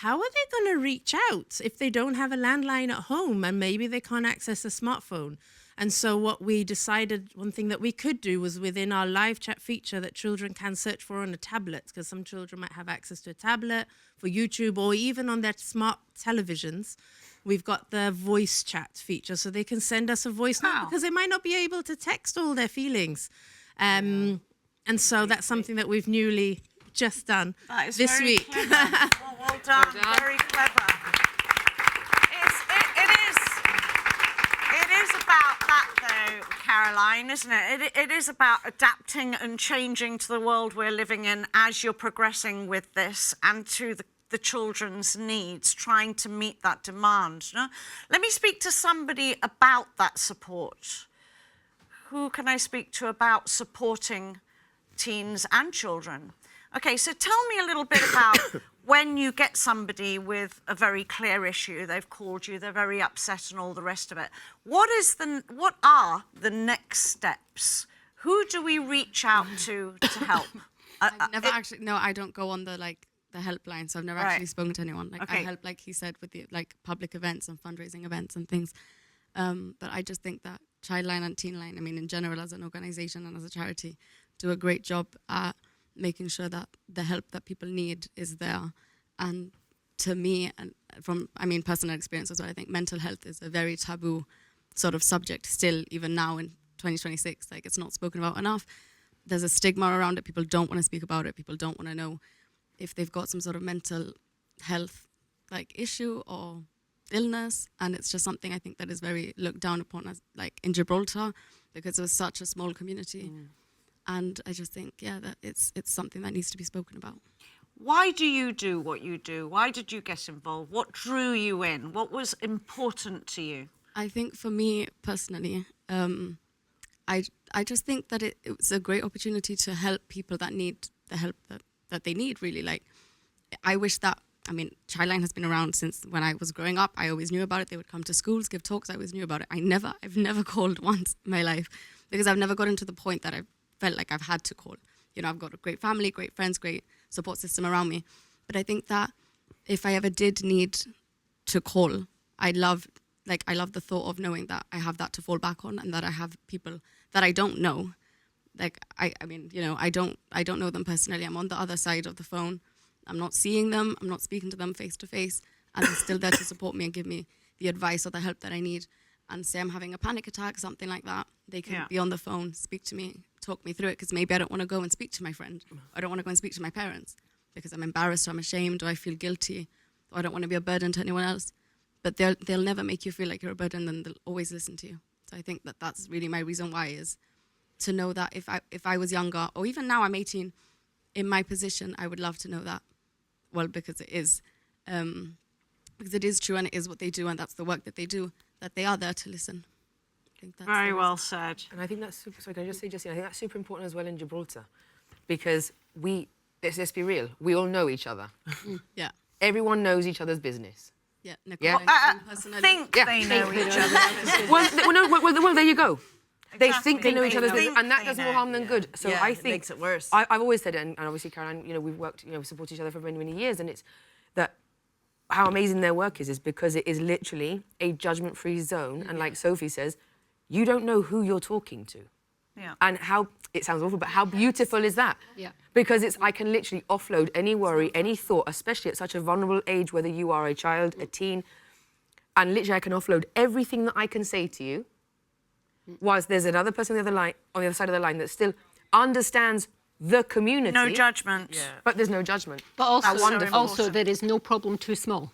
how are they going to reach out if they don't have a landline at home and maybe they can't access a smartphone? And so what we decided, one thing that we could do was within our live chat feature that children can search for on a tablet, because some children might have access to a tablet for YouTube or even on their smart televisions. We've got the voice chat feature, so they can send us a voice note because they might not be able to text all their feelings. And so that's something that we've newly just done this week. Well done. Very clever. It is about that, though, Caroline, isn't it? It is about adapting and changing to the world we're living in as you're progressing with this, and to the children's needs, trying to meet that demand. No? Let me speak to somebody about that support. Who can I speak to about supporting teens and children? Okay, so tell me a little bit about when you get somebody with a very clear issue, they've called you, they're very upset and all the rest of it, what are the next steps? Who do we reach out to help? I've never actually, no, I don't go on the helpline, so I've never actually spoken to anyone. Like, Okay. I help, like he said, with the public events and fundraising events and things. But I just think that Childline and Teenline, I mean, in general, as an organization and as a charity, do a great job at making sure that the help that people need is there. And to me, and from, I mean, personal experience as well, I think mental health is a very taboo sort of subject still, even now in 2026. Like, it's not spoken about enough. There's a stigma around it. People don't want to speak about it. People don't want to know if they've got some sort of mental health issue or illness, and it's just something I think that is very looked down upon as in Gibraltar, because it was such a small community. And I just think, that it's something that needs to be spoken about. Why do you do what you do? Why did you get involved? What drew you in? What was important to you? I think for me personally, I just think that it was a great opportunity to help people that need the help that they need, really. I wish that, I mean, Childline has been around since when I was growing up. I always knew about it. They would come to schools, give talks. I always knew about it. I've never called once in my life, because I've never gotten to the point that I felt like I've had to call. You know, I've got a great family, great friends, great support system around me. But I think that if I ever did need to call, I love the thought of knowing that I have that to fall back on, and that I have people that I don't know. I mean, you know, I don't know them personally. I'm on the other side of the phone. I'm not seeing them. I'm not speaking to them face to face, and they're still there to support me and give me the advice or the help that I need. And say I'm having a panic attack, something like that, they can be on the phone, speak to me, talk me through it, because maybe I don't want to go and speak to my friend. I don't want to go and speak to my parents because I'm embarrassed or I'm ashamed or I feel guilty or I don't want to be a burden to anyone else. But they'll never make you feel like you're a burden, and they'll always listen to you. So I think that that's really my reason why, is to know that if I was younger, or even now I'm 18, in my position, I would love to know that. Well, because it is true, and it is what they do, and that's the work that they do, that they are there to listen. I think that's Very well said. And I think that's super, sorry, can I just say, Justine, I think that's super important as well in Gibraltar, because let's be real, we all know each other. Yeah. Everyone knows each other's business. Yeah. Yeah. Think they know each other. Well, there you go. They think they know each other's Think business, and that they does know. more harm than good. So Yeah, I it think makes it worse. I've always said, and obviously Caroline, you know, we've worked, you know, we support each other for many, many years, and it's that how amazing their work is because it is literally a judgment-free zone, and like Sophie says, you don't know who you're talking to. Yeah. And how, it sounds awful, but how beautiful is that? Yeah. Because I can literally offload any worry, any thought, especially at such a vulnerable age, whether you are a child, a teen, and literally I can offload everything that I can say to you, whilst there's another person on the other side of the line that still understands the community. No judgment. Yeah. But there's no judgment. But That's so also there is no problem too small.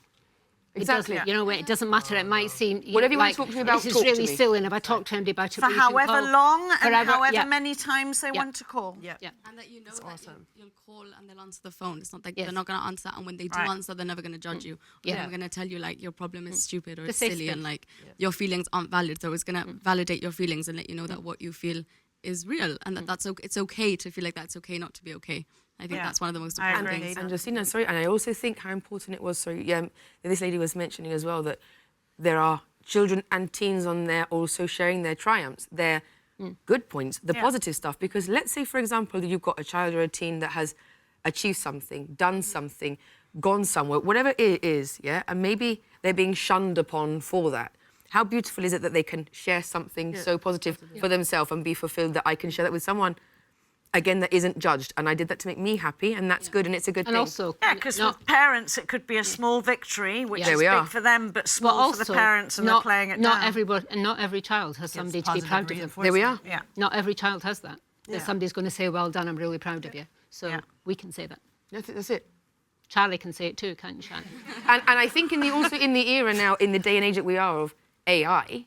Exactly. It doesn't, you know, it doesn't matter. It might seem Whatever you want like to talk to me about, this talk is really to me. silly, and if I talk to anybody about it, For we can however call long and forever, however yeah. many times they want to call. Yeah. Yeah. And that you know that awesome. you'll call and they'll answer the phone. It's not like Yes. they're not going to answer, and when they do Right. answer, they're never going to judge you. Yeah. They're going to tell you like your problem is stupid or The it's safe silly, space. and like your feelings aren't valid. So it's going to validate your feelings and let you know that what you feel is real, and that it's okay to feel like that. It's okay not to be okay. I think Yeah. that's one of the most I important agree. things. And Justina, sorry, and I also think how important it was, this lady was mentioning as well that there are children and teens on there also sharing their triumphs, their good points, the positive stuff. Because let's say, for example, you've got a child or a teen that has achieved something, done something, gone somewhere, whatever it is, yeah, and maybe they're being shunned upon for that. How beautiful is it that they can share something so positive for themselves and be fulfilled, that I can share that with someone, again, that isn't judged. And I did that to make me happy, and that's good, and it's a good And thing. also, Yeah, because with parents, it could be a small victory, which There is we big are. for them, but but small also for the parents, and not, they're playing it not down. everybody, and not every child has somebody to be positive proud of them. There we are. Yeah. Not every child has that. Yeah. That somebody's going to say, "Well done, I'm really proud of you." So Yeah. we can say that. That's it. Charlie can say it too, can't you, Charlie? And I think also in the era now, in the day and age that we are of AI,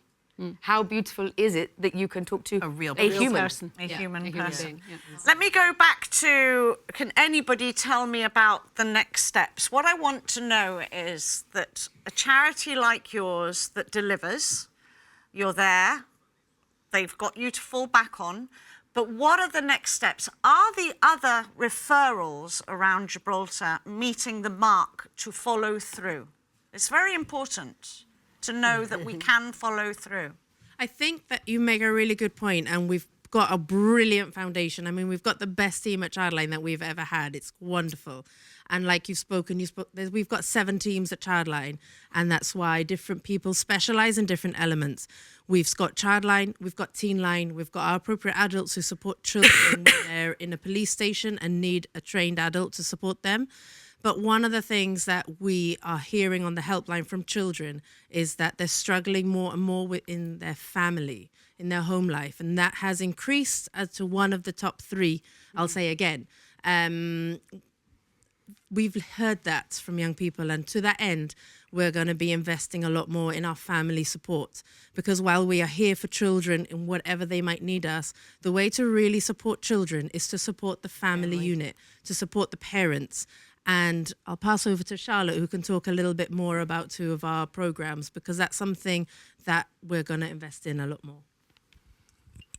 how beautiful is it that you can talk to A real human person. A Yeah, human person. being, yeah. Let me go back to, can anybody tell me about the next steps? What I want to know is that a charity like yours that delivers, you're there, they've got you to fall back on, But what are the next steps? Are the other referrals around Gibraltar meeting the mark to follow through? It's very important to know that we can follow through. I think that you make a really good point, and we've got a brilliant foundation. I mean, we've got the best team at Childline that we've ever had. It's wonderful. And like we've got 7 teams at Childline, and that's why different people specialize in different elements. We've got Childline, we've got Teenline, we've got our appropriate adults who support children when they're in a police station and need a trained adult to support them. But one of the things that we are hearing on the helpline from children is that they're struggling more and more within their family, in their home life. And that has increased as to one of the top 3, I'll say again. We've heard that from young people, and to that end, we're going to be investing a lot more in our family support, because while we are here for children in whatever they might need us, the way to really support children is to support the family unit, to support the parents. And I'll pass over to Charlotte, who can talk a little bit more about 2 of our programs, because that's something that we're going to invest in a lot more.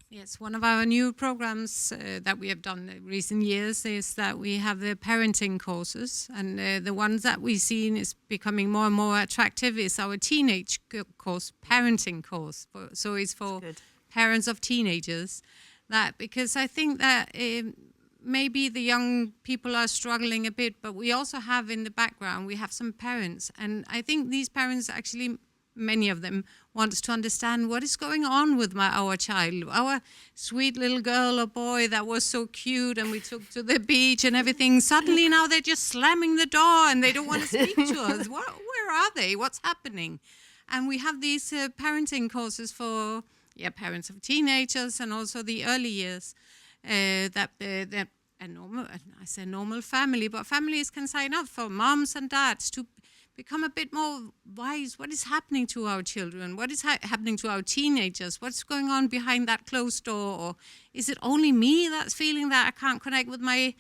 Yes, one of our new programs that we have done in recent years is that we have the parenting courses, and the ones that we've seen is becoming more and more attractive is our teenage course, parenting course. So it's for parents of teenagers. Because I think that maybe the young people are struggling a bit, but we also have in the background, we have some parents, and I think these parents actually, many of them, wants to understand what is going on with our child, our sweet little girl or boy that was so cute and we took to the beach and everything. Suddenly now they're just slamming the door and they don't want to speak to us. Where are they? What's happening? And we have these parenting courses for parents of teenagers and also the early years that a normal, I say normal family, but families can sign up for moms and dads to become a bit more wise. What is happening to our children? What is happening to our teenagers? What's going on behind that closed door? Or is it only me that's feeling that I can't connect with my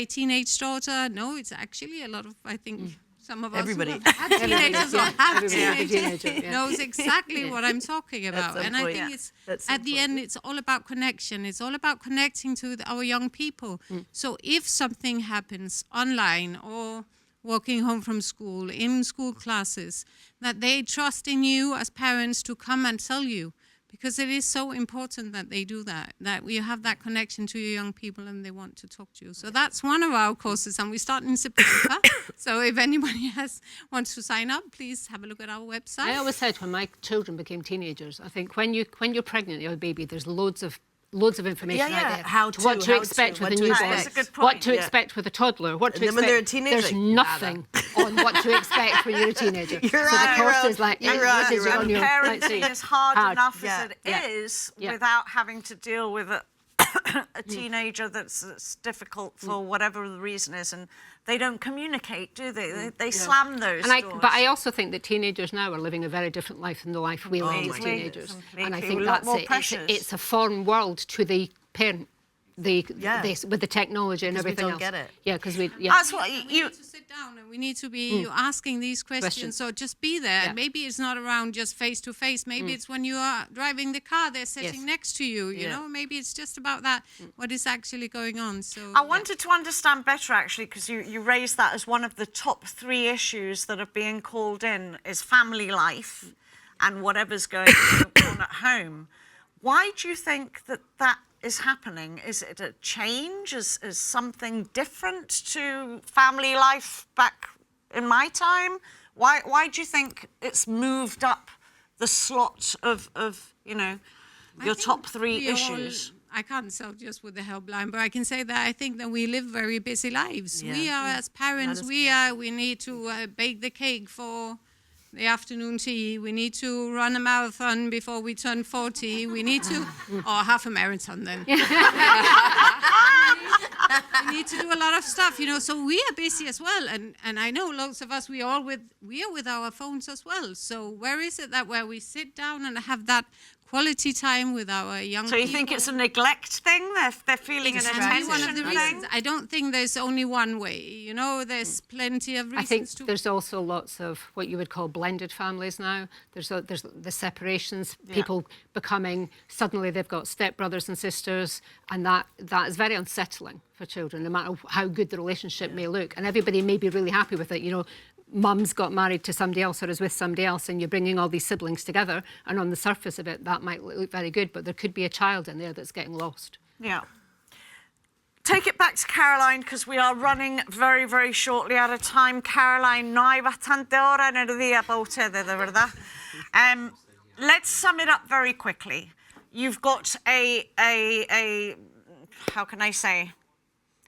teenage daughter? No, it's actually a lot of, I think, some of us who have had teenagers or have teenagers knows exactly what I'm talking about. And I think it's at the end, it's all about connection. It's all about connecting to our young people. So if something happens online or walking home from school, in school classes, that they trust in you as parents to come and tell you, because it is so important that they do that we have that connection to your young people and they want to talk to you. So that's one of our courses, and we start in September. So if anybody wants to sign up, please have a look at our website. I always said when my children became teenagers, I think when you're pregnant, you're a baby, there's loads of information out there. What to expect with a newborn, what to expect with a toddler, what to expect. When they're a teenager, there's nothing on what to expect when you're a teenager. So the course is like, parenting is hard enough as it is without having to deal with a teenager that's difficult for whatever the reason is, and they don't communicate, do they? They slam those doors. But I also think that teenagers now are living a very different life than the life we lived as teenagers. And I think that's it. It's a foreign world to the parent. With the technology and everything else. We don't get it. Yeah, because we. Yeah. That's what we need to sit down and we need to be asking these questions. So just be there. And maybe it's not around just face to face. Maybe it's when you are driving the car, they're sitting next to you. You know, maybe it's just about that. What is actually going on? So I wanted to understand better, actually, because you raised that as one of the top 3 issues that are being called in is family life and whatever's going on at home. Why do you think that is happening? Is it a change? Is something different to family life back in my time? Why do you think it's moved up the slot of your top 3 issues? I can't start just with the helpline, but I can say that I think that we live very busy lives. Yeah. We are, as parents, we need to bake the cake for the afternoon tea. We need to run a marathon before we turn 40. We need to, or half a marathon then. We need to do a lot of stuff, so we are busy as well. And I know lots of us, we are with our phones as well. So where is it that where we sit down and have that quality time with our young people. So you think it's a neglect thing? They're feeling an attention one of the thing? reasons. I don't think there's only one way. You know, there's plenty of reasons I think to. there's also lots of what you would call blended families now. There's the separations, people becoming, suddenly they've got stepbrothers and sisters, and that is very unsettling for children, no matter how good the relationship may look. And everybody may be really happy with it, you know. Mum's got married to somebody else or is with somebody else, and you're bringing all these siblings together, and on the surface of it, that might look very good, but there could be a child in there that's getting lost. Yeah. Take it back to Caroline, because we are running very, very shortly out of time. Caroline, no hay bastante hora en el día para ustedes, de verdad. Let's sum it up very quickly. You've got a how can I say?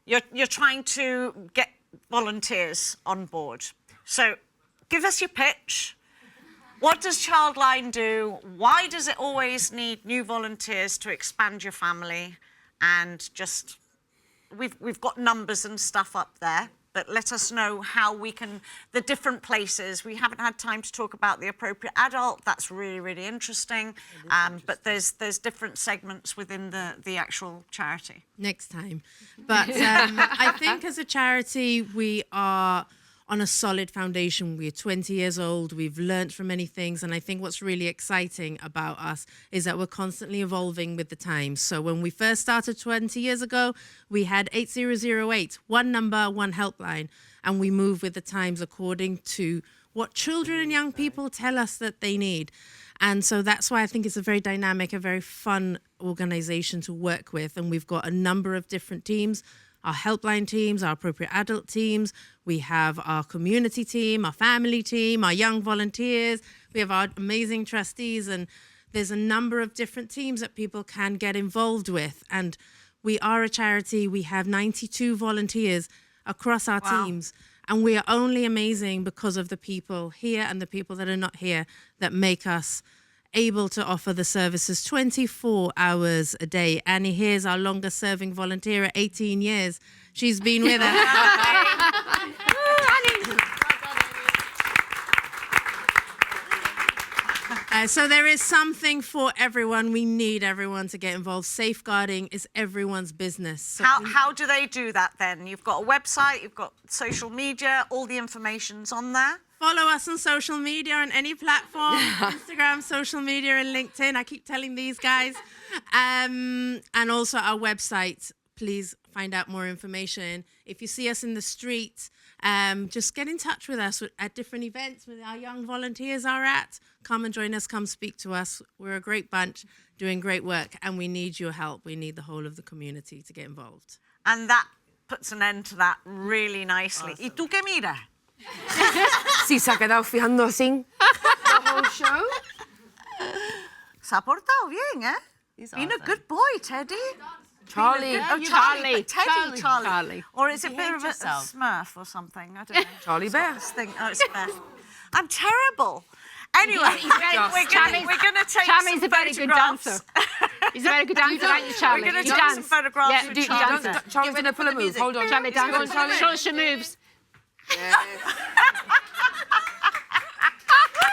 You're trying to get volunteers on board. So give us your pitch. What does Childline do? Why does it always need new volunteers to expand your family? And just, we've got numbers and stuff up there, but let us know how we can, the different places. We haven't had time to talk about the appropriate adult. That's really, really interesting. But there's different segments within the actual charity. Next time. But I think as a charity, we are on a solid foundation. We're 20 years old. We've learnt from many things. And I think what's really exciting about us is that we're constantly evolving with the times. So when we first started 20 years ago, we had 8008, one number, one helpline. And we move with the times according to what children and young people tell us that they need. And so that's why I think it's a very dynamic, a very fun organization to work with. And we've got a number of different teams. Our helpline teams, our appropriate adult teams. We have our community team, our family team, our young volunteers. We have our amazing trustees, and there's a number of different teams that people can get involved with. And we are a charity. We have 92 volunteers across our teams. And we are only amazing because of the people here and the people that are not here that make us able to offer the services 24 hours a day. Annie here's our longest serving volunteer at 18 years. She's been with us. So there is something for everyone. We need everyone to get involved. Safeguarding is everyone's business. So how do they do that then? You've got a website, you've got social media, all the information's on there. Follow us on social media on any platform, Instagram, social media, and LinkedIn. I keep telling these guys. And also our website. Please find out more information. If you see us in the street, just get in touch with us at different events where our young volunteers are at. Come and join us, come speak to us. We're a great bunch doing great work, and we need your help. We need the whole of the community to get involved. And that puts an end to that really nicely. Awesome. ¿Y tú qué miras? Sí, se ha quedado fijando así the whole show. Se ha portado bien, eh? He's Been awesome. a good boy, Teddy. Charlie. Oh, Charlie. Teddy, Charlie. Charlie. Or is it a bit Behave of a yourself. Smurf or something? I don't know. Charlie Bear. This thing. Oh, it's Beth. I'm terrible. Anyway, we're going to take Chammy's some a very good photographs. dancer. He's a very good dancer, aren't you, Charlie? We're going to You take dance. some photographs Yeah, with do you Charlie. dance? Charlie's going to pull a move. Hold on. Charlie, Go on, dance. Charlie. Show us your moves. Well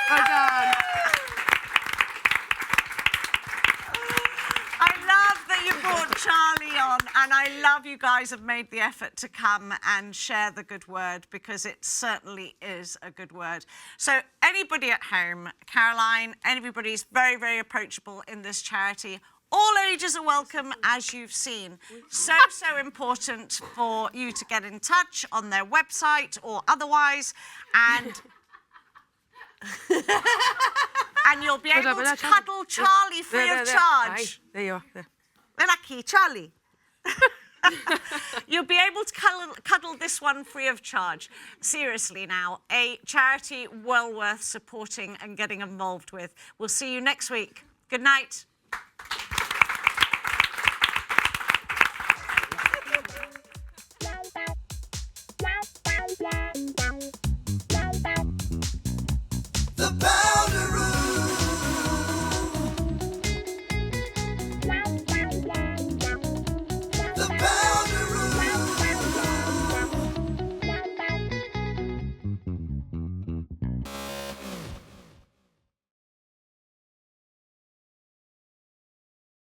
done. I love that you brought Charlie on, and I love you guys have made the effort to come and share the good word, because it certainly is a good word. So anybody at home, Caroline, everybody's very, very approachable in this charity. All ages are welcome, as you've seen. So important for you to get in touch on their website or otherwise, and and you'll be able to cuddle Charlie free of charge. Aye, there you are. There. Ven aquí, Charlie. You'll be able to cuddle this one free of charge. Seriously now, a charity well worth supporting and getting involved with. We'll see you next week. Good night.